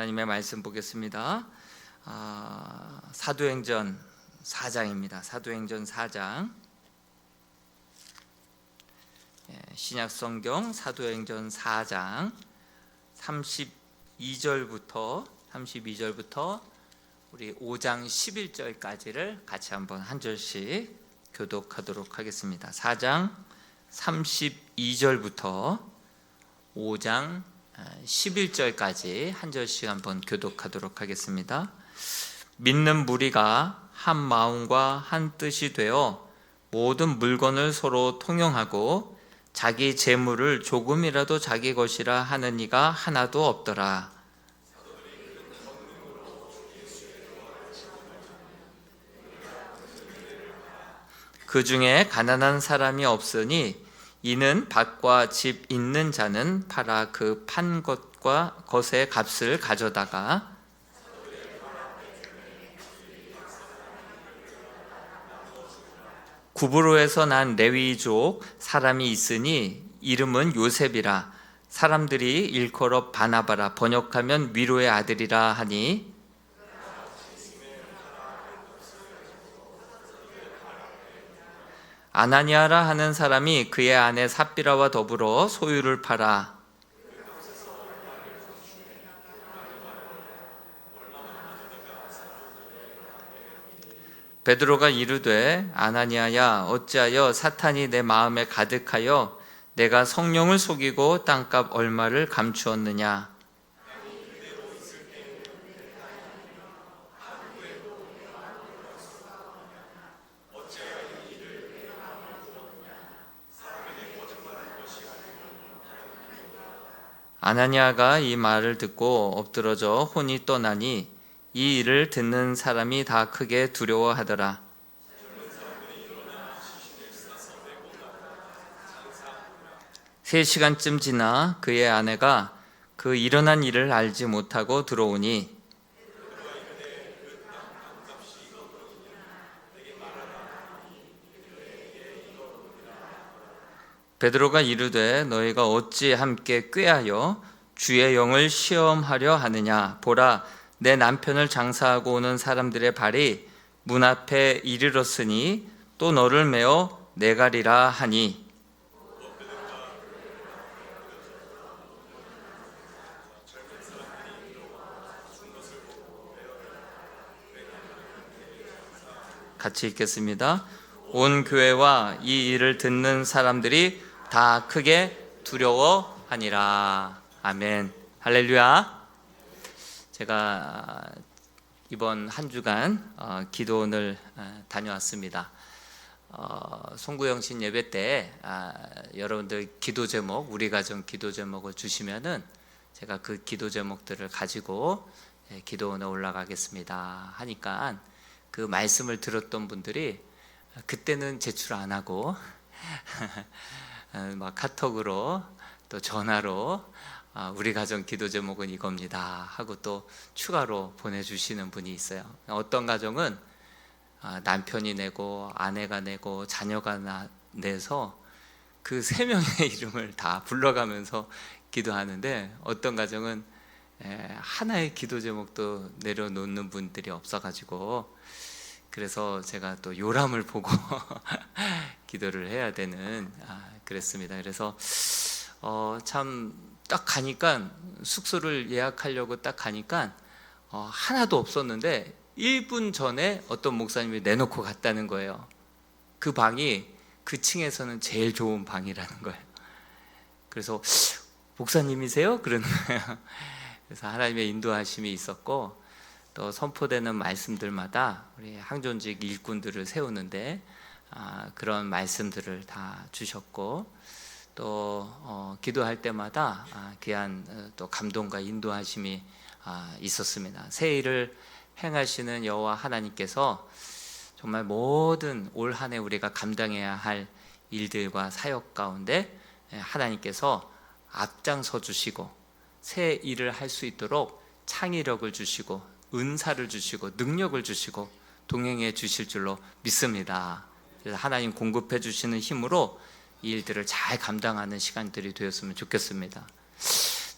하나님의 말씀 보겠습니다. 사도행전 4장입니다. 사도행전 4장. 신약성경 사도행전 4장 32절부터 우리 5장 11절까지를 같이 한번 한 절씩 교독하도록 하겠습니다. 4장 32절부터 5장 11절까지 한 절씩 한번 교독하도록 하겠습니다. 믿는 무리가 한 마음과 한 뜻이 되어 모든 물건을 서로 통용하고 자기 재물을 조금이라도 자기 것이라 하는 이가 하나도 없더라. 그 중에 가난한 사람이 없으니 이는 밭과 집 있는 자는 팔아 그 판 것과 것의 값을 가져다가 구브로에서 난 레위족 사람이 있으니 이름은 요셉이라. 사람들이 일컬어 바나바라, 번역하면 위로의 아들이라 하니 아나니아라 하는 사람이 그의 아내 삽비라와 더불어 소유를 팔아 베드로가 이르되 아나니아야, 어찌하여 사탄이 내 마음에 가득하여 내가 성령을 속이고 땅값 얼마를 감추었느냐. 아나니아가 이 말을 듣고 엎드러져 혼이 떠나니 이 일을 듣는 사람이 다 크게 두려워하더라. 세 시간쯤 지나 그의 아내가 그 일어난 일을 알지 못하고 들어오니 베드로가 이르되 너희가 어찌 함께 꾀하여 주의 영을 시험하려 하느냐. 보라, 내 남편을 장사하고 오는 사람들의 발이 문 앞에 이르렀으니 또 너를 메어 내가리라 하니 같이 읽겠습니다. 온 교회와 이 일을 듣는 사람들이 다 크게 두려워하니라. 아멘. 할렐루야. 제가 이번 한 주간 기도원을 다녀왔습니다. 송구영신 예배 때 여러분들 기도 제목, 우리 가정 기도 제목을 주시면은 제가 그 기도 제목들을 가지고 기도원에 올라가겠습니다 하니까 그 말씀을 들었던 분들이 그때는 제출 안 하고 막 카톡으로 또 전화로 우리 가정 기도 제목은 이겁니다 하고 또 추가로 보내주시는 분이 있어요. 어떤 가정은 남편이 내고 아내가 내고 자녀가 내서 그 세 명의 이름을 다 불러가면서 기도하는데 어떤 가정은 하나의 기도 제목도 내려놓는 분들이 없어가지고 그래서 제가 또 요람을 보고 기도를 해야 되는 그랬습니다. 그래서 참 딱 가니까 숙소를 예약하려고 딱 가니까 하나도 없었는데 1분 전에 어떤 목사님이 내놓고 갔다는 거예요. 그 방이 그 층에서는 제일 좋은 방이라는 거예요. 그래서 목사님이세요? 그러는 거예요. 그래서 하나님의 인도하심이 있었고 또 선포되는 말씀들마다 우리 항존직 일꾼들을 세우는데 그런 말씀들을 다 주셨고 또 기도할 때마다 귀한 또 감동과 인도하심이 있었습니다. 새 일을 행하시는 여호와 하나님께서 정말 모든 올 한 해 우리가 감당해야 할 일들과 사역 가운데 하나님께서 앞장서 주시고 새 일을 할 수 있도록 창의력을 주시고 은사를 주시고 능력을 주시고 동행해 주실 줄로 믿습니다. 그래서 하나님 공급해 주시는 힘으로 이 일들을 잘 감당하는 시간들이 되었으면 좋겠습니다.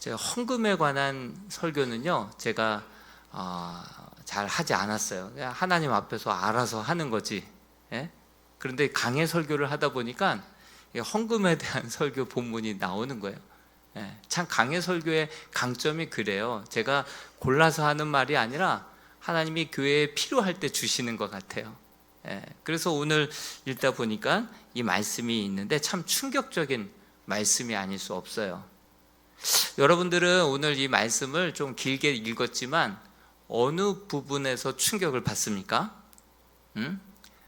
제가 헌금에 관한 설교는요, 제가 잘 하지 않았어요. 그냥 하나님 앞에서 알아서 하는 거지. 예? 그런데 강해 설교를 하다 보니까 헌금에 대한 설교 본문이 나오는 거예요. 예, 참 강해 설교의 강점이 그래요. 제가 골라서 하는 말이 아니라 하나님이 교회에 필요할 때 주시는 것 같아요. 예, 그래서 오늘 읽다 보니까 이 말씀이 있는데 참 충격적인 말씀이 아닐 수 없어요. 여러분들은 오늘 이 말씀을 좀 길게 읽었지만 어느 부분에서 충격을 받습니까?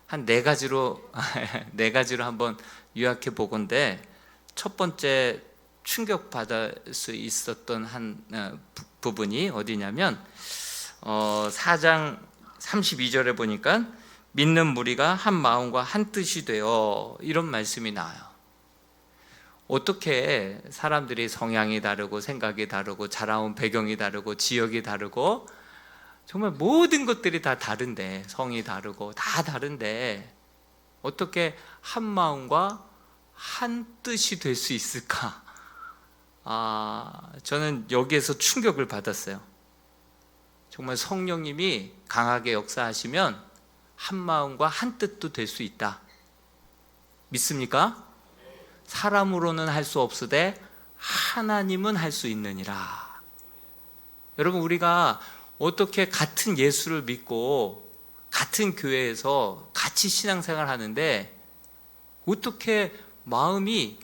한 네 가지로 네 가지로 한번 요약해 보건데, 첫 번째 충격받을 수 있었던 한 부분이 어디냐면 4장 32절에 보니까 믿는 무리가 한 마음과 한 뜻이 되어, 이런 말씀이 나와요. 어떻게 사람들이 성향이 다르고 생각이 다르고 자라온 배경이 다르고 지역이 다르고 정말 모든 것들이 다 다른데, 성이 다르고 다 다른데 어떻게 한 마음과 한 뜻이 될 수 있을까? 저는 여기에서 충격을 받았어요. 정말 성령님이 강하게 역사하시면 한 마음과 한 뜻도 될 수 있다. 믿습니까? 사람으로는 할 수 없으되 하나님은 할 수 있느니라. 여러분, 우리가 어떻게 같은 예수를 믿고 같은 교회에서 같이 신앙생활 하는데 어떻게 마음이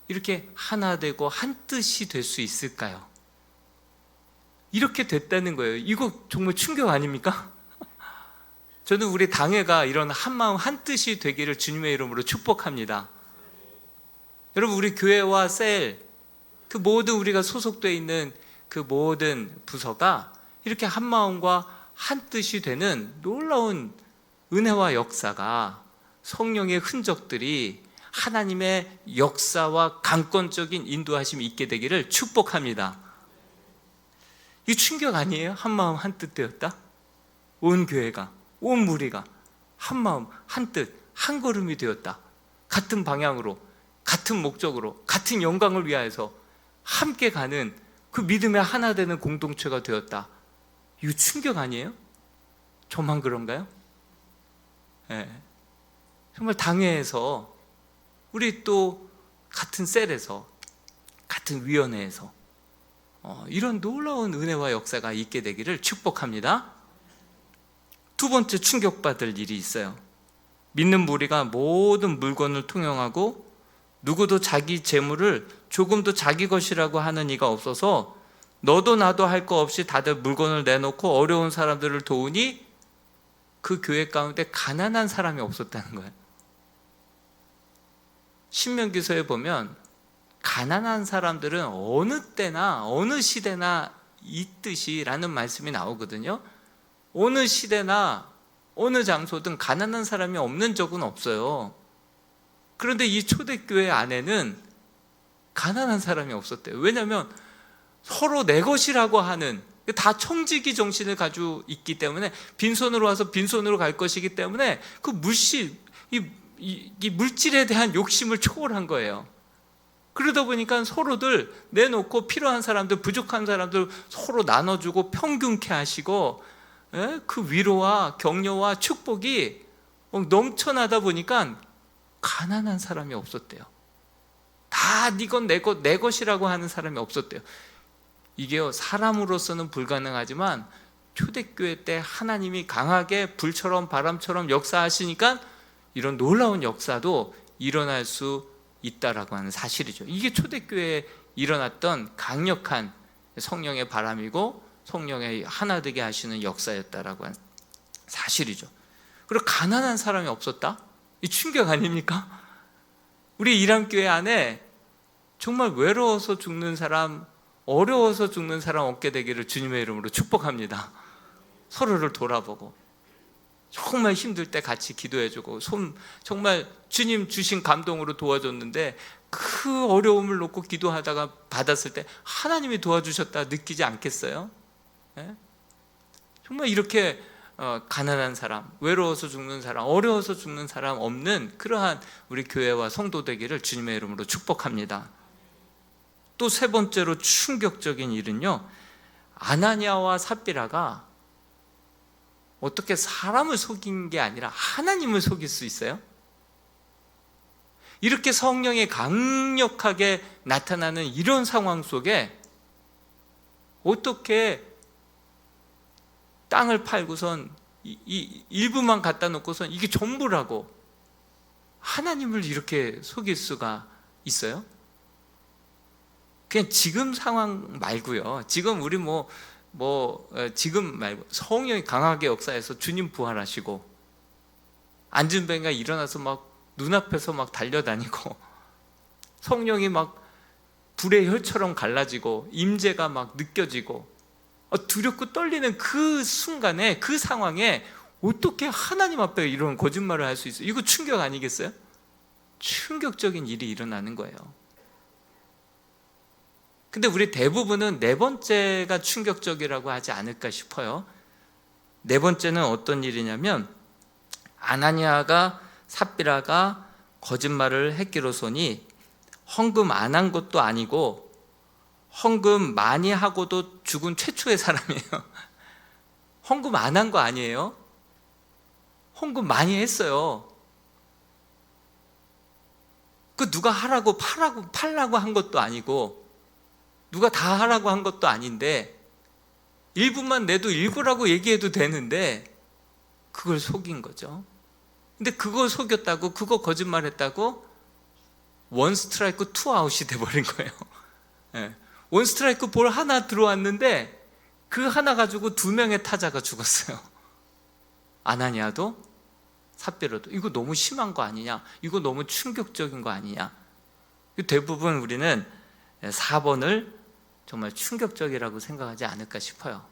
이렇게 하나 되고 한 뜻이 될 수 있을까요? 이렇게 됐다는 거예요. 이거 정말 충격 아닙니까? 저는 우리 당회가 이런 한 마음 한 뜻이 되기를 주님의 이름으로 축복합니다. 여러분, 우리 교회와 셀, 그 모든 우리가 소속되어 있는 그 모든 부서가 이렇게 한 마음과 한 뜻이 되는 놀라운 은혜와 역사가, 성령의 흔적들이, 하나님의 역사와 강권적인 인도하심이 있게 되기를 축복합니다. 이 충격 아니에요? 한 마음 한 뜻 되었다? 온 교회가, 온 무리가 한 마음 한 뜻, 한 걸음이 되었다. 같은 방향으로, 같은 목적으로, 같은 영광을 위하여서 함께 가는 그 믿음의 하나 되는 공동체가 되었다. 이거 충격 아니에요? 저만 그런가요? 네. 정말 당회에서, 우리 또 같은 셀에서, 같은 위원회에서 이런 놀라운 은혜와 역사가 있게 되기를 축복합니다. 두 번째 충격받을 일이 있어요. 믿는 무리가 모든 물건을 통용하고 누구도 자기 재물을 조금도 자기 것이라고 하는 이가 없어서 너도 나도 할 거 없이 다들 물건을 내놓고 어려운 사람들을 도우니 그 교회 가운데 가난한 사람이 없었다는 거예요. 신명기서에 보면 가난한 사람들은 어느 때나 어느 시대나 있듯이라는 말씀이 나오거든요. 어느 시대나 어느 장소든 가난한 사람이 없는 적은 없어요. 그런데 이 초대교회 안에는 가난한 사람이 없었대요. 왜냐하면 서로 내 것이라고 하는, 다 청지기 정신을 가지고 있기 때문에, 빈손으로 와서 빈손으로 갈 것이기 때문에 그 이 물질에 대한 욕심을 초월한 거예요. 그러다 보니까 서로들 내놓고 필요한 사람들, 부족한 사람들 서로 나눠주고 평균케 하시고, 그 위로와 격려와 축복이 넘쳐나다 보니까 가난한 사람이 없었대요. 다 이건 내 것이라고 하는 사람이 없었대요. 이게요, 사람으로서는 불가능하지만 초대교회 때 하나님이 강하게 불처럼 바람처럼 역사하시니까 이런 놀라운 역사도 일어날 수 있다라고 하는 사실이죠. 이게 초대교회에 일어났던 강력한 성령의 바람이고 성령의 하나 되게 하시는 역사였다라고 하는 사실이죠. 그리고 가난한 사람이 없었다? 이 충격 아닙니까? 우리 이람교회 안에 정말 외로워서 죽는 사람, 어려워서 죽는 사람 없게 되기를 주님의 이름으로 축복합니다. 서로를 돌아보고 정말 힘들 때 같이 기도해주고, 정말 주님 주신 감동으로 도와줬는데 그 어려움을 놓고 기도하다가 받았을 때 하나님이 도와주셨다 느끼지 않겠어요? 네? 정말 이렇게 가난한 사람, 외로워서 죽는 사람, 어려워서 죽는 사람 없는 그러한 우리 교회와 성도 되기를 주님의 이름으로 축복합니다. 또 세 번째로 충격적인 일은요, 아나니아와 삽비라가 어떻게 사람을 속인 게 아니라 하나님을 속일 수 있어요? 이렇게 성령이 강력하게 나타나는 이런 상황 속에 어떻게 땅을 팔고선 이 일부만 갖다 놓고선 이게 전부라고 하나님을 이렇게 속일 수가 있어요? 그냥 지금 상황 말고요. 지금 우리 지금 말고 성령이 강하게 역사해서 주님 부활하시고 안진뱅이가 일어나서 막 눈앞에서 막 달려다니고 성령이 막 불의 혈처럼 갈라지고 임재가 막 느껴지고 두렵고 떨리는 그 순간에, 그 상황에 어떻게 하나님 앞에 이런 거짓말을 할 수 있어요? 이거 충격 아니겠어요? 충격적인 일이 일어나는 거예요. 근데 우리 대부분은 네 번째가 충격적이라고 하지 않을까 싶어요. 네 번째는 어떤 일이냐면, 아나니아가 삽비라가 거짓말을 했기로소니 헌금 안 한 것도 아니고 헌금 많이 하고도 죽은 최초의 사람이에요. 헌금 안 한 거 아니에요? 헌금 많이 했어요. 그 누가 하라고 팔라고 한 것도 아니고 누가 다 하라고 한 것도 아닌데 일부만 내도 일부라고 얘기해도 되는데 그걸 속인 거죠. 근데 그걸 속였다고, 그거 거짓말했다고 원 스트라이크 투 아웃이 돼버린 거예요. 원 스트라이크 볼 하나 들어왔는데 그 하나 가지고 두 명의 타자가 죽었어요. 아나니아도 삽비라도. 이거 너무 심한 거 아니냐, 이거 너무 충격적인 거 아니냐. 대부분 우리는 4번을 정말 충격적이라고 생각하지 않을까 싶어요.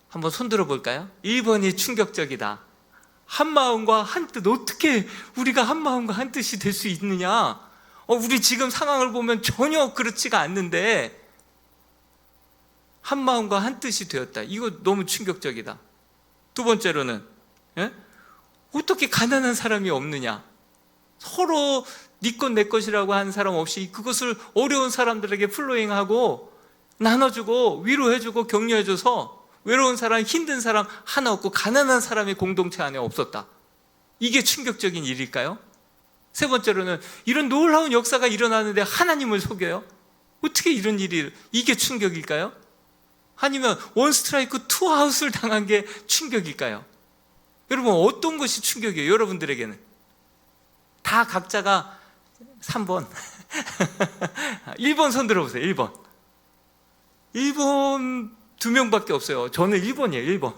한번 손 들어볼까요? 1번이 충격적이다. 한마음과 한뜻. 어떻게 우리가 한마음과 한뜻이 될 수 있느냐? 우리 지금 상황을 보면 전혀 그렇지가 않는데 한마음과 한뜻이 되었다. 이거 너무 충격적이다. 두 번째로는 어떻게 가난한 사람이 없느냐? 서로 네 것 내 것이라고 하는 사람 없이 그것을 어려운 사람들에게 플로잉하고 나눠주고 위로해주고 격려해줘서 외로운 사람, 힘든 사람 하나 없고 가난한 사람이 공동체 안에 없었다. 이게 충격적인 일일까요? 세 번째로는 이런 놀라운 역사가 일어나는데 하나님을 속여요? 어떻게 이런 일이, 이게 충격일까요? 아니면 원 스트라이크 투 아웃을 당한 게 충격일까요? 여러분, 어떤 것이 충격이에요? 여러분들에게는 다 각자가 3번 1번 손 들어보세요. 1번 2명밖에 없어요. 저는 1번이에요. 1번.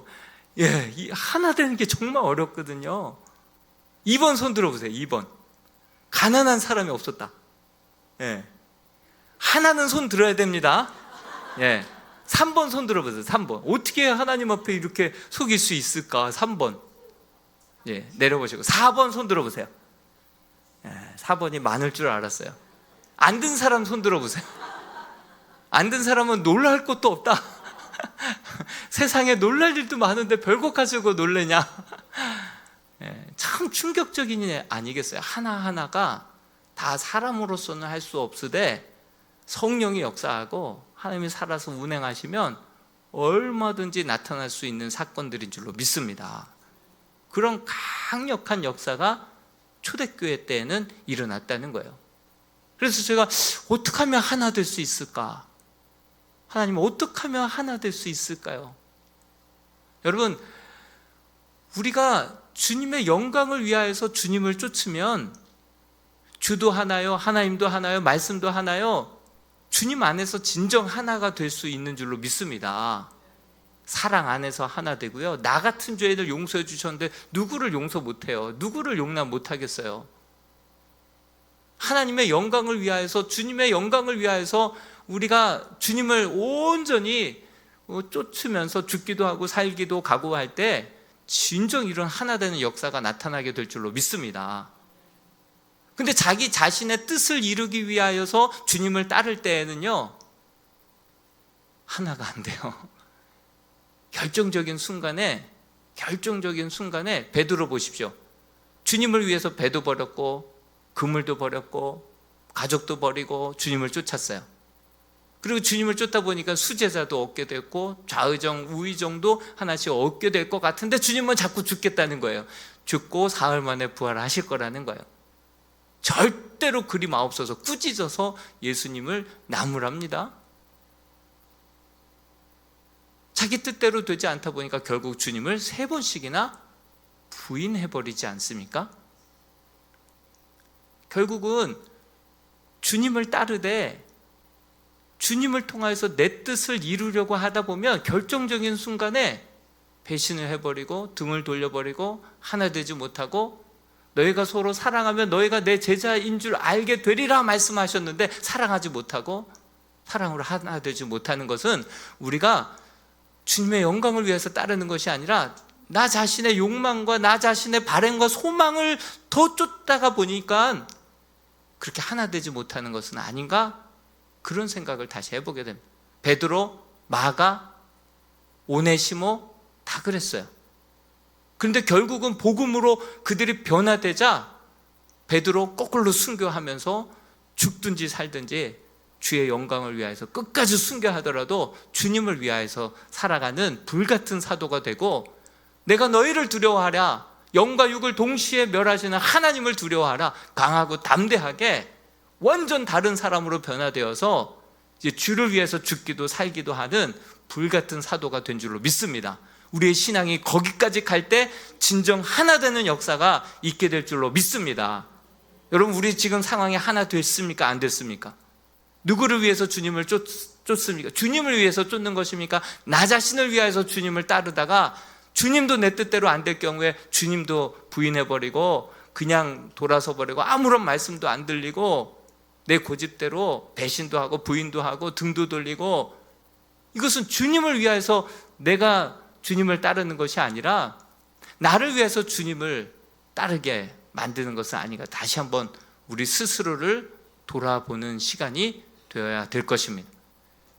하나 되는 게 정말 어렵거든요. 2번 손 들어보세요. 2번. 가난한 사람이 없었다. 하나는 손 들어야 됩니다. 3번 손 들어보세요. 3번. 어떻게 하나님 앞에 이렇게 속일 수 있을까? 3번. 내려보시고 4번 손 들어보세요. 4번이 많을 줄 알았어요. 안 든 사람 손 들어보세요. 안 든 사람은 놀랄 것도 없다. 세상에 놀랄 일도 많은데 별것 가지고 놀래냐? 참 충격적인 일 아니겠어요? 하나하나가 다 사람으로서는 할 수 없으되 성령이 역사하고 하나님이 살아서 운행하시면 얼마든지 나타날 수 있는 사건들인 줄로 믿습니다. 그런 강력한 역사가 초대교회 때에는 일어났다는 거예요. 그래서 제가 어떻게 하면 하나 될 수 있을까? 하나님, 어떻게 하면 하나 될 수 있을까요? 여러분, 우리가 주님의 영광을 위하여서 주님을 쫓으면 주도 하나요? 하나님도 하나요? 말씀도 하나요? 주님 안에서 진정 하나가 될 수 있는 줄로 믿습니다. 사랑 안에서 하나 되고요. 나 같은 죄인을 용서해 주셨는데 누구를 용서 못해요? 누구를 용납 못하겠어요? 하나님의 영광을 위하여서, 주님의 영광을 위하여서 우리가 주님을 온전히 쫓으면서 죽기도 하고 살기도 각오할 때 진정 이런 하나 되는 역사가 나타나게 될 줄로 믿습니다. 근데 자기 자신의 뜻을 이루기 위하여서 주님을 따를 때에는요, 하나가 안 돼요. 결정적인 순간에 베드로 보십시오. 주님을 위해서 배도 버렸고 그물도 버렸고 가족도 버리고 주님을 쫓았어요. 그리고 주님을 쫓다 보니까 수제자도 얻게 됐고 좌의정 우의정도 하나씩 얻게 될 것 같은데 주님은 자꾸 죽겠다는 거예요. 죽고 사흘 만에 부활하실 거라는 거예요. 절대로 그리 마옵소서 꾸짖어서 예수님을 나무랍니다. 자기 뜻대로 되지 않다 보니까 결국 주님을 3번씩이나 부인해버리지 않습니까? 결국은 주님을 따르되 주님을 통해서 내 뜻을 이루려고 하다 보면 결정적인 순간에 배신을 해버리고 등을 돌려버리고 하나 되지 못하고, 너희가 서로 사랑하면 너희가 내 제자인 줄 알게 되리라 말씀하셨는데 사랑하지 못하고 사랑으로 하나 되지 못하는 것은 우리가 주님의 영광을 위해서 따르는 것이 아니라 나 자신의 욕망과 나 자신의 바램과 소망을 더 쫓다가 보니까 그렇게 하나 되지 못하는 것은 아닌가? 그런 생각을 다시 해보게 됩니다. 베드로, 마가, 오네시모 다 그랬어요. 그런데 결국은 복음으로 그들이 변화되자 베드로 거꾸로 순교하면서 죽든지 살든지 주의 영광을 위하여서 끝까지 순교하더라도 주님을 위하여서 살아가는 불같은 사도가 되고, 내가 너희를 두려워하랴, 영과 육을 동시에 멸하시는 하나님을 두려워하라, 강하고 담대하게 완전 다른 사람으로 변화되어서 이제 주를 위해서 죽기도 살기도 하는 불같은 사도가 된 줄로 믿습니다. 우리의 신앙이 거기까지 갈 때 진정 하나 되는 역사가 있게 될 줄로 믿습니다. 여러분, 우리 지금 상황이 하나 됐습니까? 안 됐습니까? 누구를 위해서 주님을 쫓습니까? 주님을 위해서 쫓는 것입니까? 나 자신을 위해서 주님을 따르다가 주님도 내 뜻대로 안 될 경우에 주님도 부인해버리고 그냥 돌아서 버리고 아무런 말씀도 안 들리고 내 고집대로 배신도 하고 부인도 하고 등도 돌리고, 이것은 주님을 위해서 내가 주님을 따르는 것이 아니라 나를 위해서 주님을 따르게 만드는 것은 아닌가. 다시 한번 우리 스스로를 돌아보는 시간이 되어야 될 것입니다.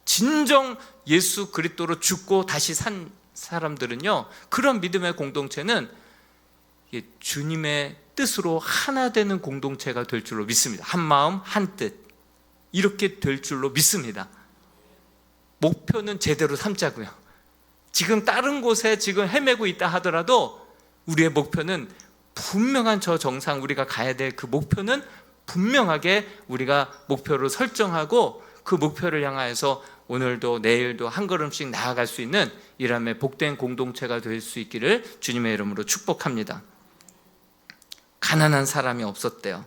진정 예수 그리스도로 죽고 다시 산 사람들은요, 그런 믿음의 공동체는 주님의 뜻으로 하나 되는 공동체가 될 줄로 믿습니다. 한 마음 한 뜻, 이렇게 될 줄로 믿습니다. 목표는 제대로 삼자고요. 지금 다른 곳에 지금 헤매고 있다 하더라도 우리의 목표는 분명한 저 정상, 우리가 가야 될 그 목표는 분명하게 우리가 목표를 설정하고 그 목표를 향하여서 오늘도 내일도 한 걸음씩 나아갈 수 있는 이람의 복된 공동체가 될 수 있기를 주님의 이름으로 축복합니다. 가난한 사람이 없었대요.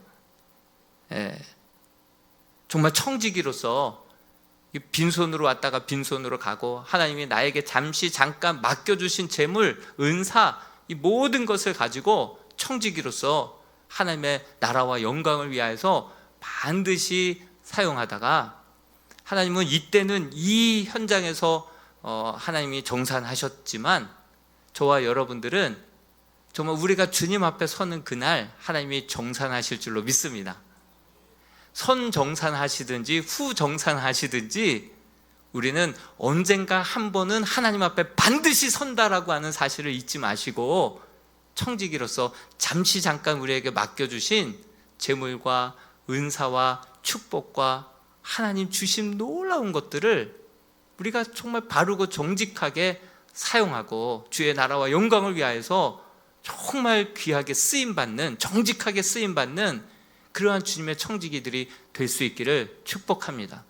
정말 청지기로서 빈손으로 왔다가 빈손으로 가고, 하나님이 나에게 잠깐 맡겨주신 재물, 은사, 이 모든 것을 가지고 청지기로서 하나님의 나라와 영광을 위하여서 반드시 사용하다가, 하나님은 이때는 이 현장에서 하나님이 정산하셨지만 저와 여러분들은 정말 우리가 주님 앞에 서는 그날 하나님이 정산하실 줄로 믿습니다. 선 정산하시든지 후 정산하시든지 우리는 언젠가 한 번은 하나님 앞에 반드시 선다라고 하는 사실을 잊지 마시고, 청지기로서 잠깐 우리에게 맡겨주신 재물과 은사와 축복과 하나님 주신 놀라운 것들을 우리가 정말 바르고 정직하게 사용하고 주의 나라와 영광을 위하여서 정말 귀하게 쓰임받는, 정직하게 쓰임받는 그러한 주님의 청지기들이 될 수 있기를 축복합니다.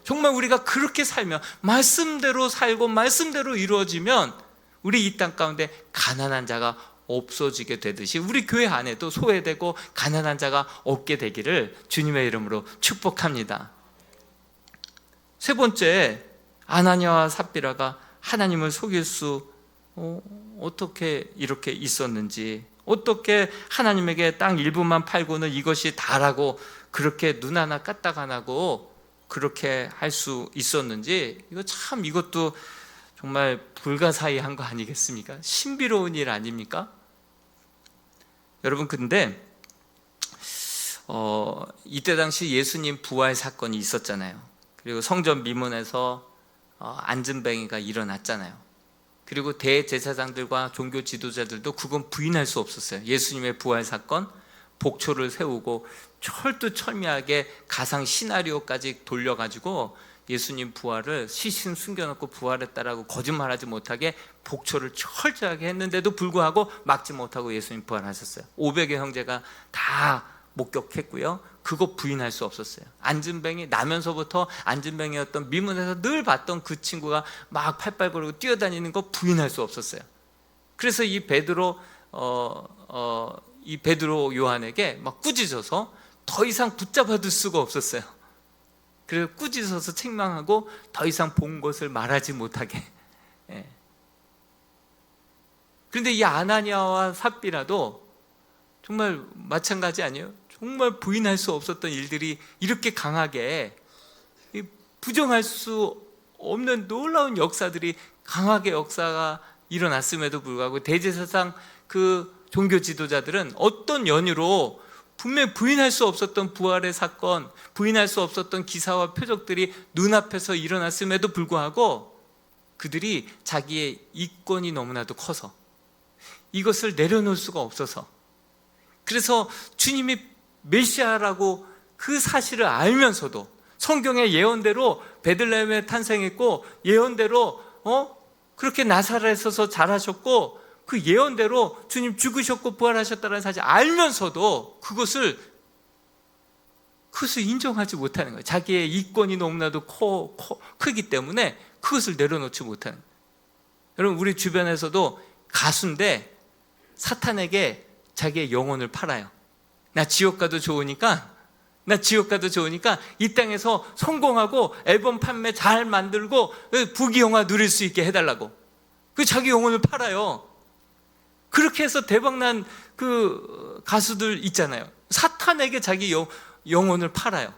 정말 우리가 그렇게 살면, 말씀대로 살고 말씀대로 이루어지면 우리 이 땅 가운데 가난한 자가 없어지게 되듯이 우리 교회 안에도 소외되고 가난한 자가 없게 되기를 주님의 이름으로 축복합니다. 세 번째, 아나니아와 삽비라가 하나님을 속일 수 어떻게 이렇게 있었는지, 어떻게 하나님에게 땅 일부만 팔고는 이것이 다라고 그렇게 눈 하나 까딱 안 하고 그렇게 할 수 있었는지, 이것도 정말 불가사의한 거 아니겠습니까? 신비로운 일 아닙니까? 여러분, 근데 이때 당시 예수님 부활 사건이 있었잖아요. 그리고 성전 미문에서 안전뱅이가 일어났잖아요. 그리고 대제사장들과 종교 지도자들도 그건 부인할 수 없었어요. 예수님의 부활 사건, 복초를 세우고 철두철미하게 가상 시나리오까지 돌려가지고 예수님 부활을 시신 숨겨놓고 부활했다라고 거짓말하지 못하게 복초를 철저하게 했는데도 불구하고 막지 못하고 예수님 부활하셨어요. 500의 형제가 다 목격했고요. 그거 부인할 수 없었어요. 안진뱅이, 나면서부터 안진뱅이였던 미문에서 늘 봤던 그 친구가 막 팔팔 걸고 뛰어다니는 거 부인할 수 없었어요. 그래서 이 베드로 요한에게 막 꾸짖어서 더 이상 붙잡아둘 수가 없었어요. 그래서 꾸짖어서 책망하고 더 이상 본 것을 말하지 못하게. 그런데 이 아나니아와 삽비라도 정말 마찬가지 아니에요? 정말 부인할 수 없었던 일들이 이렇게 강하게, 부정할 수 없는 놀라운 역사들이 강하게 역사가 일어났음에도 불구하고 대제사장 그 종교 지도자들은 어떤 연유로 분명히 부인할 수 없었던 부활의 사건, 부인할 수 없었던 기사와 표적들이 눈앞에서 일어났음에도 불구하고 그들이 자기의 이권이 너무나도 커서 이것을 내려놓을 수가 없어서, 그래서 주님이 메시아라고 그 사실을 알면서도 성경의 예언대로 베들레헴에 탄생했고 예언대로 그렇게 나사렛에서 자라셨고 그 예언대로 주님 죽으셨고 부활하셨다는 사실 알면서도 그것을 인정하지 못하는 거예요. 자기의 이권이 너무나도 크기 때문에 그것을 내려놓지 못하는 거예요. 여러분, 우리 주변에서도 가수인데 사탄에게 자기의 영혼을 팔아요. 나 지옥 가도 좋으니까 이 땅에서 성공하고 앨범 판매 잘 만들고 부귀영화 누릴 수 있게 해달라고. 그 자기 영혼을 팔아요. 그렇게 해서 대박난 그 가수들 있잖아요. 사탄에게 자기 영혼을 팔아요.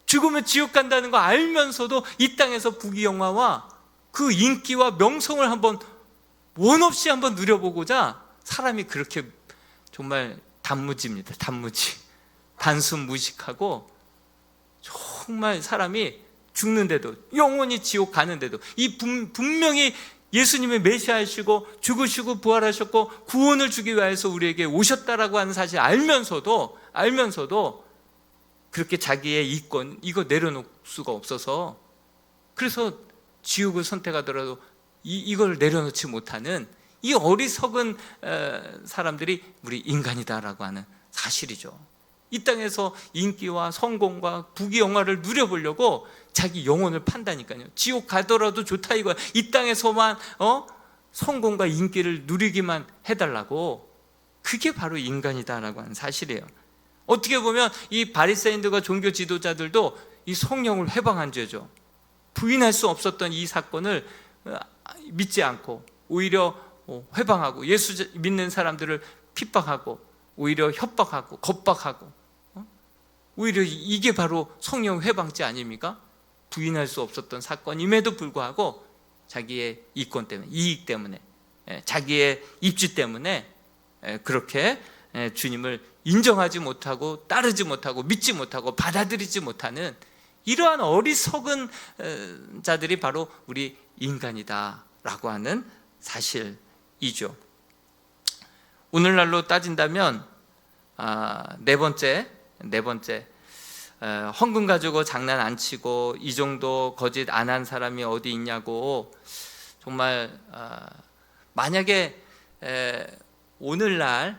죽으면 지옥 간다는 거 알면서도 이 땅에서 부귀영화와 그 인기와 명성을 한번 원 없이 한번 누려보고자 사람이 그렇게 정말 단무지입니다. 단순 무식하고 정말 사람이 죽는데도, 영원히 지옥 가는데도, 이 분명히 예수님의 메시아이시고 죽으시고 부활하셨고 구원을 주기 위해서 우리에게 오셨다라고 하는 사실 알면서도 그렇게 자기의 이권 이거 내려놓을 수가 없어서, 그래서 지옥을 선택하더라도 이걸 내려놓지 못하는 이 어리석은 사람들이 우리 인간이다라고 하는 사실이죠. 이 땅에서 인기와 성공과 부귀영화를 누려보려고 자기 영혼을 판다니까요. 지옥 가더라도 좋다 이거야. 이 땅에서만 성공과 인기를 누리기만 해달라고. 그게 바로 인간이다라고 하는 사실이에요. 어떻게 보면 이 바리새인들과 종교 지도자들도 이 성령을 회방한 죄죠. 부인할 수 없었던 이 사건을 믿지 않고 오히려 회방하고 예수 믿는 사람들을 핍박하고 오히려 협박하고 겁박하고, 오히려 이게 바로 성령 회방죄 아닙니까? 부인할 수 없었던 사건임에도 불구하고 자기의 이권 때문에, 이익 때문에, 자기의 입지 때문에 그렇게 주님을 인정하지 못하고 따르지 못하고 믿지 못하고 받아들이지 못하는 이러한 어리석은 자들이 바로 우리 인간이다라고 하는 사실이죠. 오늘날로 따진다면 네 번째, 헌금 가지고 장난 안 치고 이 정도 거짓 안 한 사람이 어디 있냐고. 정말 만약에 오늘날도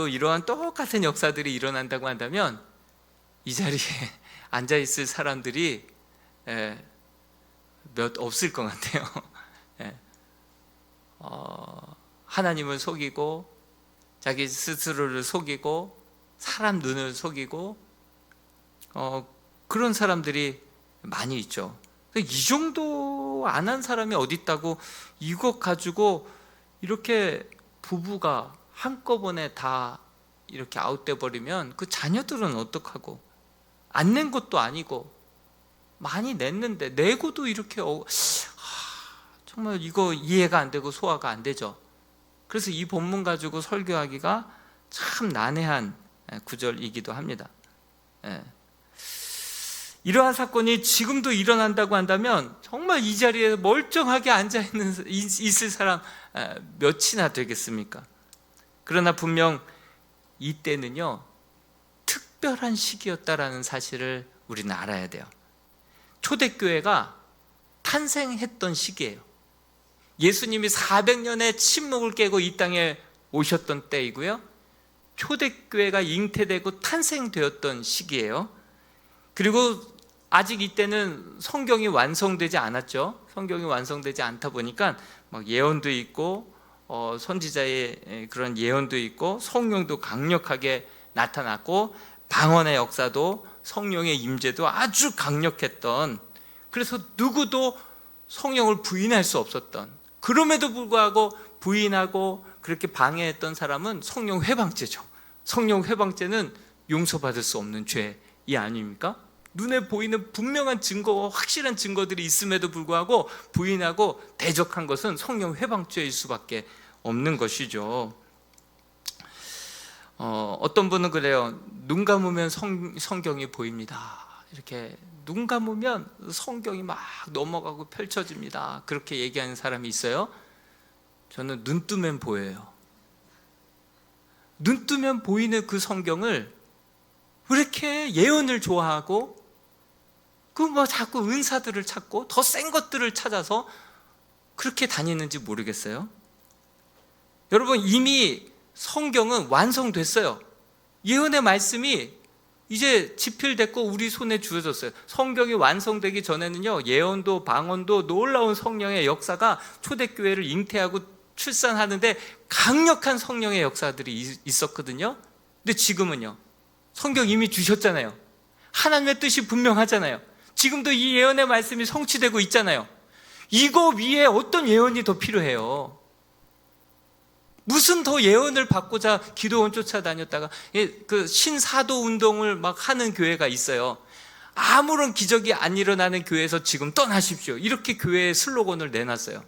이러한 똑같은 역사들이 일어난다고 한다면 이 자리에 앉아 있을 사람들이 몇 없을 것 같아요. 하나님을 속이고 자기 스스로를 속이고 사람 눈을 속이고 그런 사람들이 많이 있죠. 이 정도 안 한 사람이 어디 있다고 이것 가지고 이렇게 부부가 한꺼번에 다 이렇게 아웃돼 버리면 그 자녀들은 어떡하고, 안 낸 것도 아니고 많이 냈는데 내고도 이렇게 정말 이거 이해가 안 되고 소화가 안 되죠. 그래서 이 본문 가지고 설교하기가 참 난해한 구절이기도 합니다. 이러한 사건이 지금도 일어난다고 한다면 정말 이 자리에 멀쩡하게 있을 사람 몇이나 되겠습니까? 그러나 분명 이때는요, 특별한 시기였다라는 사실을 우리는 알아야 돼요. 초대교회가 탄생했던 시기예요. 예수님이 400년의 침묵을 깨고 이 땅에 오셨던 때이고요, 초대교회가 잉태되고 탄생되었던 시기예요. 그리고 아직 이때는 성경이 완성되지 않았죠. 성경이 완성되지 않다 보니까 막 예언도 있고 선지자의 그런 예언도 있고 성령도 강력하게 나타났고 방언의 역사도 성령의 임재도 아주 강력했던, 그래서 누구도 성령을 부인할 수 없었던, 그럼에도 불구하고 부인하고 그렇게 방해했던 사람은 성령 회방죄죠. 성령 회방죄는 용서받을 수 없는 죄이 아닙니까? 눈에 보이는 분명한 증거와 확실한 증거들이 있음에도 불구하고 부인하고 대적한 것은 성령 회방죄일 수밖에 없는 것이죠. 어떤 분은 그래요. 눈 감으면 성경이 보입니다. 이렇게 눈 감으면 성경이 막 넘어가고 펼쳐집니다. 그렇게 얘기하는 사람이 있어요. 저는 눈 뜨면 보여요. 눈 뜨면 보이는 그 성경을 왜 이렇게 예언을 좋아하고 자꾸 은사들을 찾고 더 센 것들을 찾아서 그렇게 다니는지 모르겠어요. 여러분, 이미 성경은 완성됐어요. 예언의 말씀이 이제 집필됐고 우리 손에 주어졌어요. 성경이 완성되기 전에는요, 예언도 방언도 놀라운 성령의 역사가 초대교회를 잉태하고 출산하는데 강력한 성령의 역사들이 있었거든요. 근데 지금은요, 성경 이미 주셨잖아요. 하나님의 뜻이 분명하잖아요. 지금도 이 예언의 말씀이 성취되고 있잖아요. 이거 위에 어떤 예언이 더 필요해요? 무슨 더 예언을 받고자 기도원 쫓아다녔다가 그 신사도 운동을 막 하는 교회가 있어요. 아무런 기적이 안 일어나는 교회에서 지금 떠나십시오, 이렇게 교회의 슬로건을 내놨어요.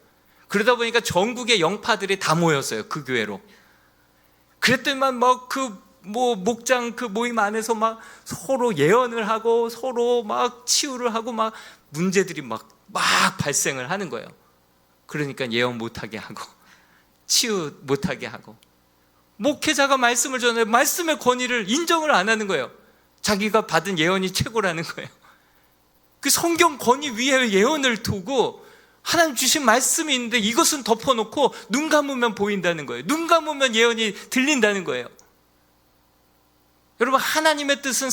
그러다 보니까 전국의 영파들이 다 모였어요, 그 교회로. 그랬더니만 목장 그 모임 안에서 막 서로 예언을 하고 서로 막 치유를 하고 막 문제들이 막 발생을 하는 거예요. 그러니까 예언 못하게 하고 치유 못하게 하고, 목회자가 말씀을 전해 말씀의 권위를 인정을 안 하는 거예요. 자기가 받은 예언이 최고라는 거예요. 그 성경 권위 위에 예언을 두고 하나님 주신 말씀이 있는데 이것은 덮어놓고 눈 감으면 보인다는 거예요. 눈 감으면 예언이 들린다는 거예요. 여러분, 하나님의 뜻은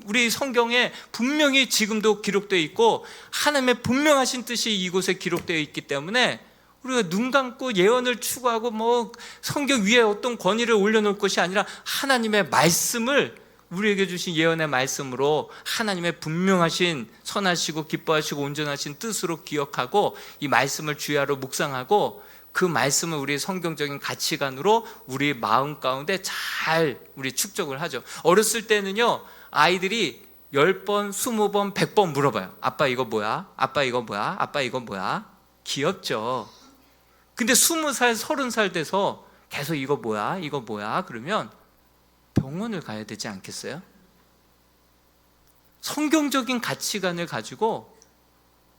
우리 성경에 분명히 지금도 기록되어 있고 하나님의 분명하신 뜻이 이곳에 기록되어 있기 때문에 우리가 눈 감고 예언을 추구하고 성경 위에 어떤 권위를 올려놓을 것이 아니라 하나님의 말씀을, 우리에게 주신 예언의 말씀으로 하나님의 분명하신 선하시고 기뻐하시고 온전하신 뜻으로 기억하고 이 말씀을 주야로 묵상하고 그 말씀을 우리의 성경적인 가치관으로 우리 마음 가운데 잘 우리 축적을 하죠. 어렸을 때는요, 아이들이 10번, 20번, 100번 물어봐요. 아빠 이거 뭐야? 아빠 이거 뭐야? 아빠 이거 뭐야? 귀엽죠. 근데 20살, 30살 돼서 계속 이거 뭐야? 이거 뭐야? 그러면 병원을 가야 되지 않겠어요? 성경적인 가치관을 가지고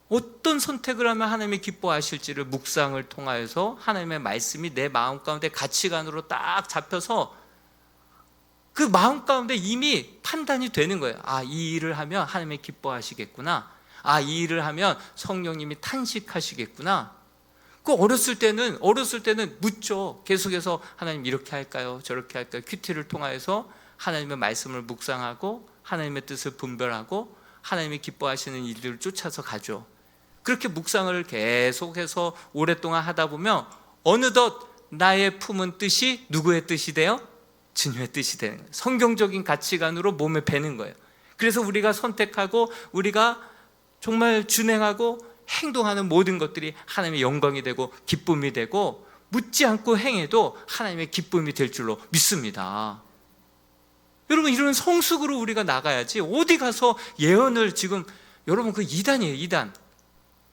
어떤 선택을 하면 하나님이 기뻐하실지를 묵상을 통하여서 하나님의 말씀이 내 마음 가운데 가치관으로 딱 잡혀서 그 마음 가운데 이미 판단이 되는 거예요. 이 일을 하면 하나님이 기뻐하시겠구나. 이 일을 하면 성령님이 탄식하시겠구나. 그 어렸을 때는 묻죠. 계속해서 하나님 이렇게 할까요? 저렇게 할까요? 큐티를 통하여서 하나님의 말씀을 묵상하고 하나님의 뜻을 분별하고 하나님이 기뻐하시는 일들을 쫓아서 가죠. 그렇게 묵상을 계속해서 오랫동안 하다 보면 어느덧 나의 품은 뜻이 누구의 뜻이 돼요? 주님의 뜻이 되는 거예요. 성경적인 가치관으로 몸에 배는 거예요. 그래서 우리가 선택하고 우리가 정말 준행하고 행동하는 모든 것들이 하나님의 영광이 되고 기쁨이 되고 묻지 않고 행해도 하나님의 기쁨이 될 줄로 믿습니다. 여러분, 이런 성숙으로 우리가 나가야지 어디 가서 예언을 지금, 여러분, 그 이단이에요, 이단.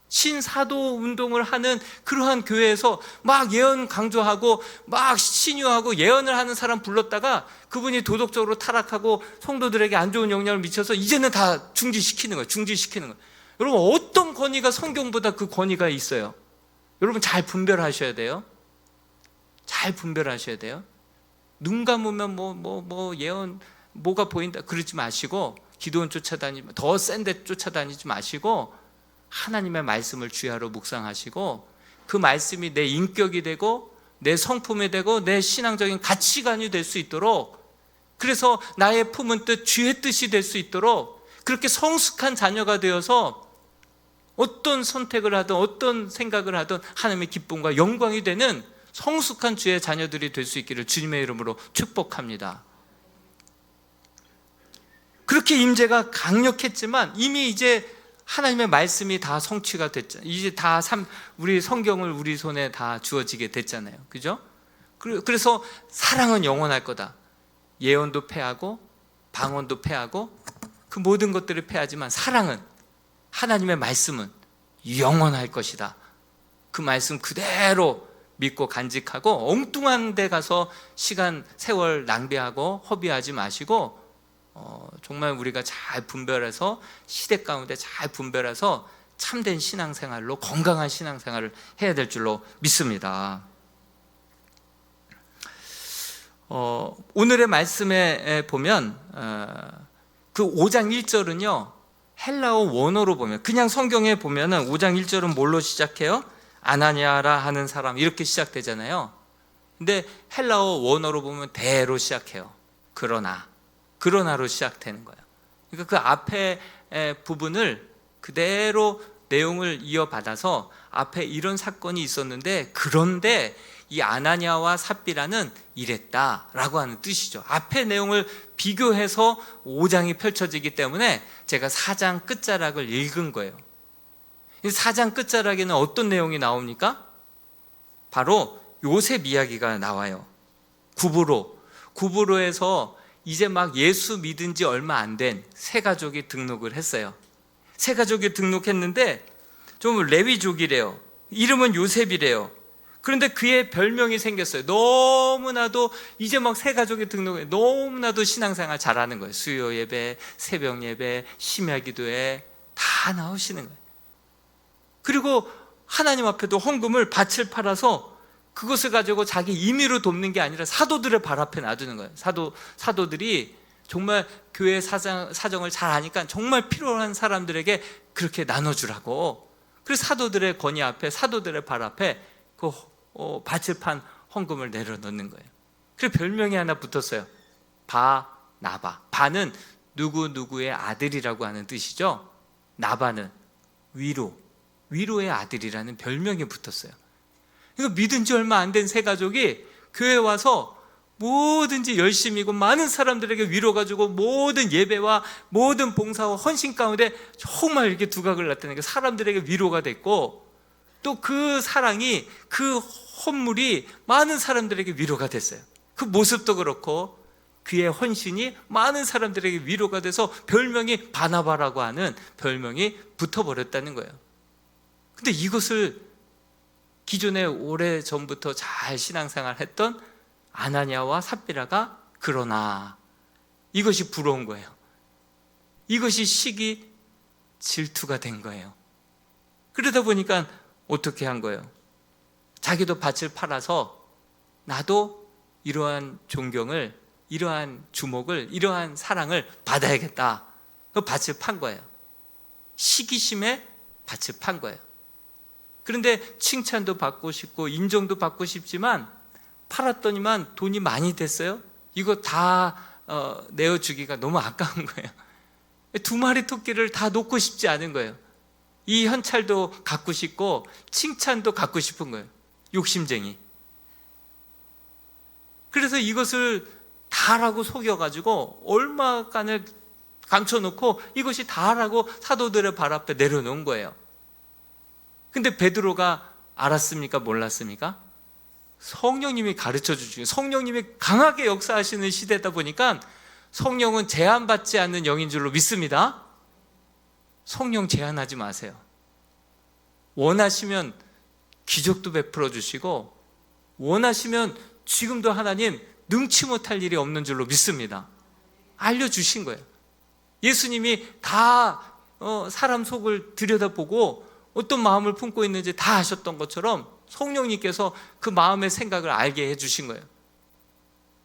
신사도 운동을 하는 그러한 교회에서 막 예언 강조하고 막 신유하고 예언을 하는 사람 불렀다가 그분이 도덕적으로 타락하고 성도들에게 안 좋은 영향을 미쳐서 이제는 다 중지시키는 거예요. 여러분, 어떤 권위가 성경보다 그 권위가 있어요? 여러분, 잘 분별하셔야 돼요. 잘 분별하셔야 돼요. 눈 감으면 예언 뭐가 보인다 그러지 마시고, 기도원 쫓아다니면 더 센 데 쫓아다니지 마시고, 하나님의 말씀을 주야로 묵상하시고, 그 말씀이 내 인격이 되고 내 성품이 되고 내 신앙적인 가치관이 될 수 있도록, 그래서 나의 품은 뜻 주의 뜻이 될 수 있도록, 그렇게 성숙한 자녀가 되어서 어떤 선택을 하든 어떤 생각을 하든 하나님의 기쁨과 영광이 되는 성숙한 주의 자녀들이 될 수 있기를 주님의 이름으로 축복합니다. 그렇게 임재가 강력했지만 이미 이제 하나님의 말씀이 다 성취가 됐잖아요. 이제 다 우리 성경을 우리 손에 다 주어지게 됐잖아요. 그죠? 그래서 사랑은 영원할 거다. 예언도 패하고 방언도 패하고 그 모든 것들을 패하지만 사랑은, 하나님의 말씀은 영원할 것이다. 그 말씀 그대로 믿고 간직하고, 엉뚱한 데 가서 시간, 세월 낭비하고 허비하지 마시고, 정말 우리가 잘 분별해서, 시대 가운데 잘 분별해서 참된 신앙생활로, 건강한 신앙생활을 해야 될 줄로 믿습니다. 오늘의 말씀에 보면 그 5장 1절은요 헬라어 원어로 보면, 그냥 성경에 보면은 5장 1절은 뭘로 시작해요? 아나니아라 하는 사람 이렇게 시작되잖아요. 근데 헬라어 원어로 보면 대로 시작해요. 그러나로 시작되는 거예요. 그러니까 그 앞에 부분을 그대로 내용을 이어받아서, 앞에 이런 사건이 있었는데 그런데 이 아나니아와 삽비라는 이랬다라고 하는 뜻이죠. 앞에 내용을 비교해서 5장이 펼쳐지기 때문에 제가 4장 끝자락을 읽은 거예요. 이 4장 끝자락에는 어떤 내용이 나옵니까? 바로 요셉 이야기가 나와요. 구브로에서 이제 막 예수 믿은 지 얼마 안 된 새 가족이 등록을 했어요. 새 가족이 등록했는데 좀 레위족이래요. 이름은 요셉이래요. 그런데 그의 별명이 생겼어요. 너무나도 이제 막 새 가족이 등록해, 너무나도 신앙생활 잘하는 거예요. 수요 예배, 새벽 예배, 심야 기도에 다 나오시는 거예요. 그리고 하나님 앞에도 헌금을 밭을 팔아서 그것을 가지고 자기 임의로 돕는 게 아니라 사도들의 발 앞에 놔두는 거예요. 사도들이 정말 교회 사정을 잘 아니까 정말 필요한 사람들에게 그렇게 나눠주라고. 그래서 사도들의 권위 앞에, 사도들의 발 앞에 그 밭을 판 헌금을 내려놓는 거예요. 그래서 별명이 하나 붙었어요. 바나바. 바는 누구누구의 아들이라고 하는 뜻이죠. 나바는 위로의 아들이라는 별명이 붙었어요. 이거 믿은 지 얼마 안 된 새 가족이 교회에 와서 뭐든지 열심히고 많은 사람들에게 위로가 주고, 모든 예배와 모든 봉사와 헌신 가운데 정말 이렇게 두각을 나타내니까 사람들에게 위로가 됐고, 또 그 사랑이, 그 헌물이 많은 사람들에게 위로가 됐어요. 그 모습도 그렇고 그의 헌신이 많은 사람들에게 위로가 돼서 별명이 바나바라고 하는 별명이 붙어버렸다는 거예요. 근데 이것을 기존에 오래전부터 잘 신앙생활 했던 아나니아와 삽비라가 그러나, 이것이 부러운 거예요. 이것이 시기 질투가 된 거예요. 그러다 보니까 어떻게 한 거예요? 자기도 밭을 팔아서 나도 이러한 존경을, 이러한 주목을, 이러한 사랑을 받아야겠다. 그 밭을 판 거예요. 시기심에 밭을 판 거예요. 그런데 칭찬도 받고 싶고 인정도 받고 싶지만 팔았더니만 돈이 많이 됐어요. 이거 다 내어주기가 너무 아까운 거예요. 2마리 토끼를 다 놓고 싶지 않은 거예요. 이 현찰도 갖고 싶고 칭찬도 갖고 싶은 거예요. 욕심쟁이. 그래서 이것을 다라고 속여가지고 얼마간을 감춰놓고 이것이 다라고 사도들의 발 앞에 내려놓은 거예요. 근데 베드로가 알았습니까? 몰랐습니까? 성령님이 가르쳐 주시고, 성령님이 강하게 역사하시는 시대다 보니까 성령은 제한받지 않는 영인 줄로 믿습니다. 성령 제한하지 마세요. 원하시면 기적도 베풀어 주시고, 원하시면 지금도 하나님 능치 못할 일이 없는 줄로 믿습니다. 알려주신 거예요. 예수님이 다 사람 속을 들여다보고 어떤 마음을 품고 있는지 다 아셨던 것처럼 성령님께서 그 마음의 생각을 알게 해주신 거예요.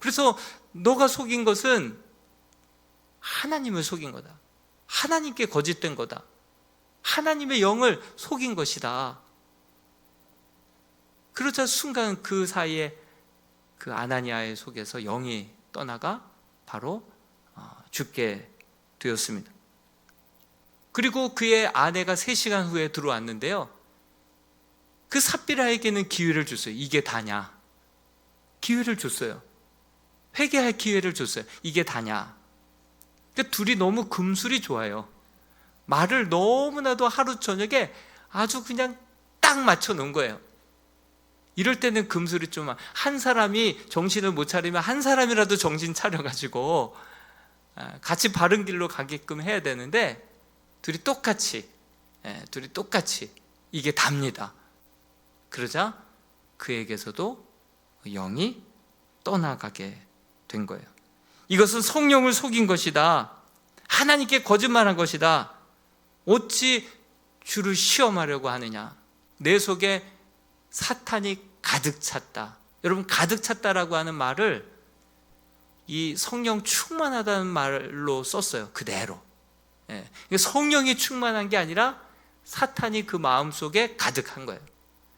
그래서 너가 속인 것은 하나님을 속인 거다. 하나님께 거짓된 거다. 하나님의 영을 속인 것이다. 그러자 순간 그 사이에 그 아나니아의 속에서 영이 떠나가 바로 죽게 되었습니다. 그리고 그의 아내가 3시간 후에 들어왔는데요, 그 삽비라에게는 기회를 줬어요. 이게 다냐? 기회를 줬어요. 회개할 기회를 줬어요. 이게 다냐? 그러니까 둘이 너무 금술이 좋아요. 말을 너무나도 하루 저녁에 아주 그냥 딱 맞춰 놓은 거예요. 이럴 때는 금술이 좀, 한 사람이 정신을 못 차리면 한 사람이라도 정신 차려가지고 같이 바른 길로 가게끔 해야 되는데, 둘이 똑같이 이게 답니다. 그러자 그에게서도 영이 떠나가게 된 거예요. 이것은 성령을 속인 것이다. 하나님께 거짓말한 것이다. 어찌 주를 시험하려고 하느냐. 내 속에 사탄이 가득 찼다. 여러분, 가득 찼다라고 하는 말을 이 성령 충만하다는 말로 썼어요. 그대로. 성령이 충만한 게 아니라 사탄이 그 마음속에 가득한 거예요.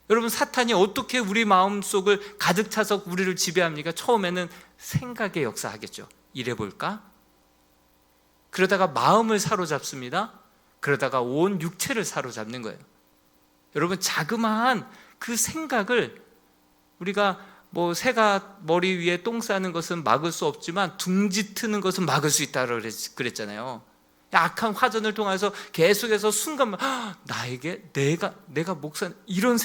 여러분, 사탄이 어떻게 우리 마음속을 가득 차서 우리를 지배합니까? 처음에는 생각의 역사하겠죠. 이래볼까? 그러다가 마음을 사로잡습니다. 그러다가 온 육체를 사로잡는 거예요. 여러분, 자그마한 그 생각을, 우리가 새가 머리 위에 똥 싸는 것은 막을 수 없지만 둥지 트는 것은 막을 수 있다고 그랬잖아요. 악한 화전을 통해서 계속해서 순간 나에게 내가 목사 이런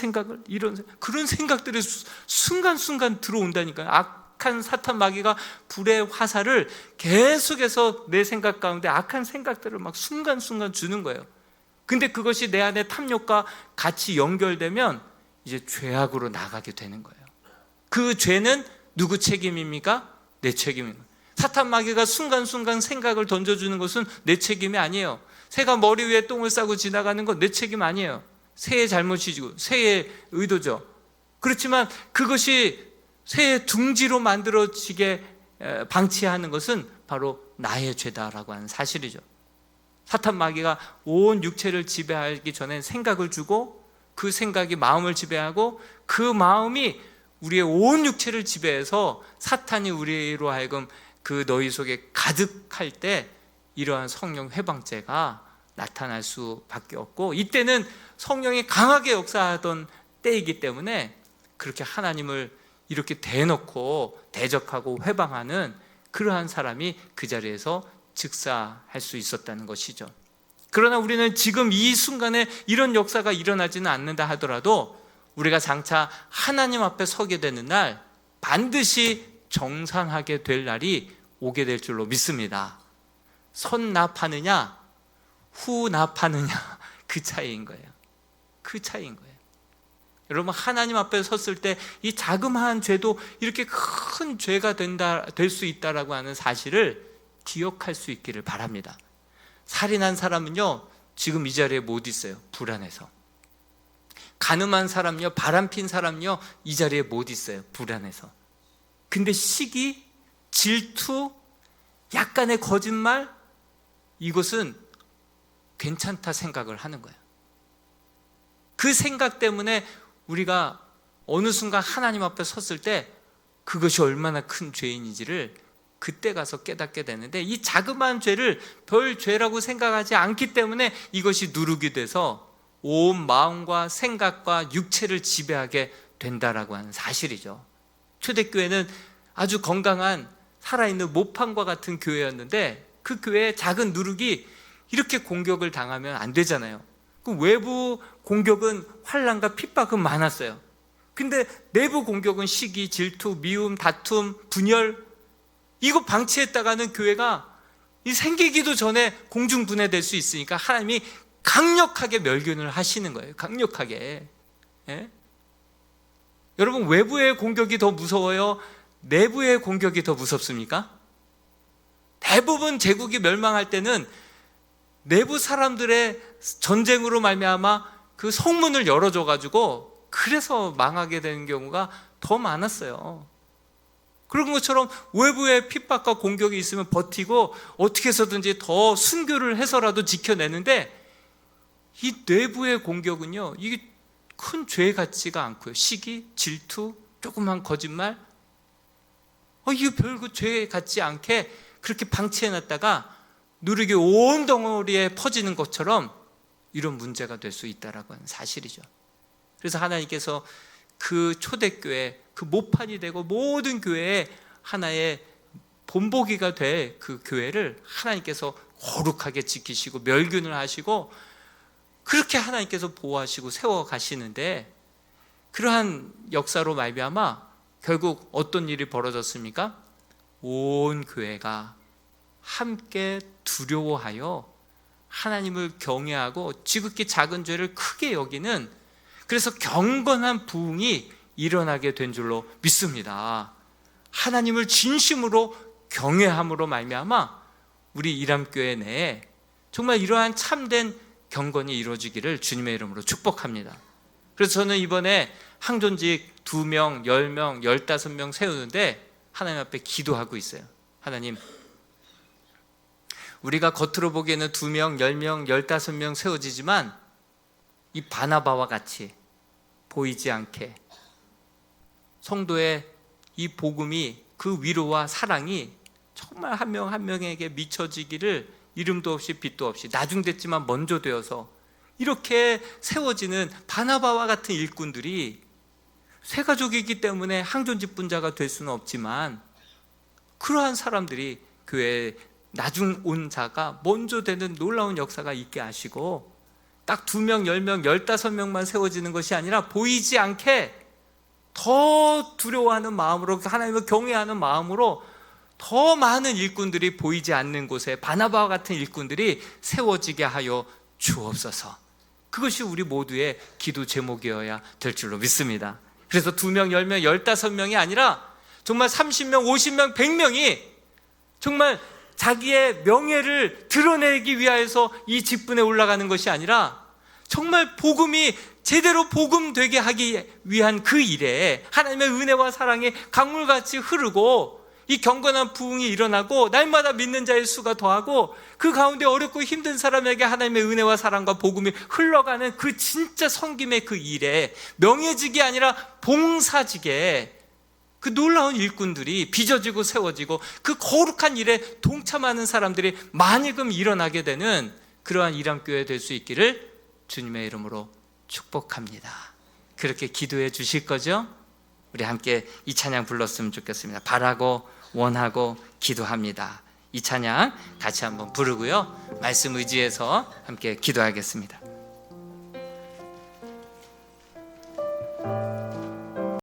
그런 생각들이 순간순간 들어온다니까요. 악한 사탄 마귀가 불의 화살을 계속해서 내 생각 가운데 악한 생각들을 막 순간순간 주는 거예요. 근데 그것이 내 안에 탐욕과 같이 연결되면 이제 죄악으로 나가게 되는 거예요. 그 죄는 누구 책임입니까? 내 책임입니다. 사탄 마귀가 순간순간 생각을 던져주는 것은 내 책임이 아니에요. 새가 머리 위에 똥을 싸고 지나가는 건 내 책임 아니에요. 새의 잘못이고 새의 의도죠. 그렇지만 그것이 새의 둥지로 만들어지게 방치하는 것은 바로 나의 죄다라고 하는 사실이죠. 사탄 마귀가 온 육체를 지배하기 전에 생각을 주고, 그 생각이 마음을 지배하고, 그 마음이 우리의 온 육체를 지배해서 사탄이 우리로 하여금 그 너희 속에 가득할 때 이러한 성령 회방죄가 나타날 수밖에 없고, 이때는 성령이 강하게 역사하던 때이기 때문에 그렇게 하나님을 이렇게 대놓고 대적하고 회방하는 그러한 사람이 그 자리에서 즉사할 수 있었다는 것이죠. 그러나 우리는 지금 이 순간에 이런 역사가 일어나지는 않는다 하더라도 우리가 장차 하나님 앞에 서게 되는 날 반드시 정산하게 될 날이 오게 될 줄로 믿습니다. 선납하느냐 후납하느냐, 그 차이인 거예요. 그 차이인 거예요. 여러분, 하나님 앞에 섰을 때 이 자그마한 죄도 이렇게 큰 죄가 될 수 있다라고 하는 사실을 기억할 수 있기를 바랍니다. 살인한 사람은요, 지금 이 자리에 못 있어요. 불안해서. 간음한 사람요, 바람핀 사람요, 이 자리에 못 있어요. 불안해서. 근데 시기, 질투, 약간의 거짓말, 이것은 괜찮다 생각을 하는 거예요. 그 생각 때문에 우리가 어느 순간 하나님 앞에 섰을 때 그것이 얼마나 큰 죄인인지를 그때 가서 깨닫게 되는데, 이 자그마한 죄를 별 죄라고 생각하지 않기 때문에 이것이 누룩이 돼서 온 마음과 생각과 육체를 지배하게 된다라고 하는 사실이죠. 초대교회는 아주 건강한 살아있는 모판과 같은 교회였는데, 그 교회의 작은 누룩이 이렇게 공격을 당하면 안 되잖아요. 그 외부 공격은 환난과 핍박은 많았어요. 근데 내부 공격은 시기, 질투, 미움, 다툼, 분열, 이거 방치했다가는 교회가 생기기도 전에 공중분해될 수 있으니까 하나님이 강력하게 멸균을 하시는 거예요. 강력하게. 예? 여러분, 외부의 공격이 더 무서워요? 내부의 공격이 더 무섭습니까? 대부분 제국이 멸망할 때는 내부 사람들의 전쟁으로 말미암아 그 성문을 열어줘가지고 그래서 망하게 되는 경우가 더 많았어요. 그런 것처럼 외부의 핍박과 공격이 있으면 버티고 어떻게 해서든지 더 순교를 해서라도 지켜내는데, 이 내부의 공격은요, 이게 큰 죄 같지가 않고요. 시기, 질투, 조그만 거짓말, 이게 별거 죄 같지 않게 그렇게 방치해놨다가 누르게 온 덩어리에 퍼지는 것처럼 이런 문제가 될 수 있다라고 하는 사실이죠. 그래서 하나님께서 그 초대교회, 그 모판이 되고 모든 교회에 하나의 본보기가 될 그 교회를 하나님께서 거룩하게 지키시고 멸균을 하시고 그렇게 하나님께서 보호하시고 세워가시는데, 그러한 역사로 말미암아 결국 어떤 일이 벌어졌습니까? 온 교회가 함께 두려워하여 하나님을 경외하고 지극히 작은 죄를 크게 여기는, 그래서 경건한 부흥이 일어나게 된 줄로 믿습니다. 하나님을 진심으로 경외함으로 말미암아 우리 이람교회 내에 정말 이러한 참된 경건이 이루어지기를 주님의 이름으로 축복합니다. 그래서 저는 이번에 항존직 2명, 10명, 15명 세우는데 하나님 앞에 기도하고 있어요. 하나님, 우리가 겉으로 보기에는 2명, 10명, 15명 세워지지만 이 바나바와 같이 보이지 않게 성도의 이 복음이, 그 위로와 사랑이 정말 한 명 한 명에게 미쳐지기를 이름도 없이 빛도 없이 나중됐지만 먼저 되어서 이렇게 세워지는 바나바와 같은 일꾼들이, 새 가족이기 때문에 항존직 분자가 될 수는 없지만 그러한 사람들이 교회에 나중 온 자가 먼저 되는 놀라운 역사가 있게 하시고, 딱 2명, 10명, 15명만 세워지는 것이 아니라 보이지 않게 더 두려워하는 마음으로, 하나님을 경외하는 마음으로 더 많은 일꾼들이 보이지 않는 곳에 바나바와 같은 일꾼들이 세워지게 하여 주옵소서. 그것이 우리 모두의 기도 제목이어야 될 줄로 믿습니다. 그래서 2명, 10명, 15명이 아니라 정말 30명, 50명, 100명이 정말 자기의 명예를 드러내기 위하여서 이 직분에 올라가는 것이 아니라 정말 복음이 제대로 복음되게 하기 위한 그 일에 하나님의 은혜와 사랑이 강물같이 흐르고 이 경건한 부흥이 일어나고 날마다 믿는 자의 수가 더하고 그 가운데 어렵고 힘든 사람에게 하나님의 은혜와 사랑과 복음이 흘러가는 그 진짜 섬김의 그 일에 명예직이 아니라 봉사직에 그 놀라운 일꾼들이 빚어지고 세워지고 그 거룩한 일에 동참하는 사람들이 많이금 일어나게 되는 그러한 이람교회 될 수 있기를 주님의 이름으로 축복합니다. 그렇게 기도해 주실 거죠? 우리 함께 이 찬양 불렀으면 좋겠습니다. 바라고 원하고 기도합니다. 이 찬양 같이 한번 부르고요, 말씀 의지해서 함께 기도하겠습니다.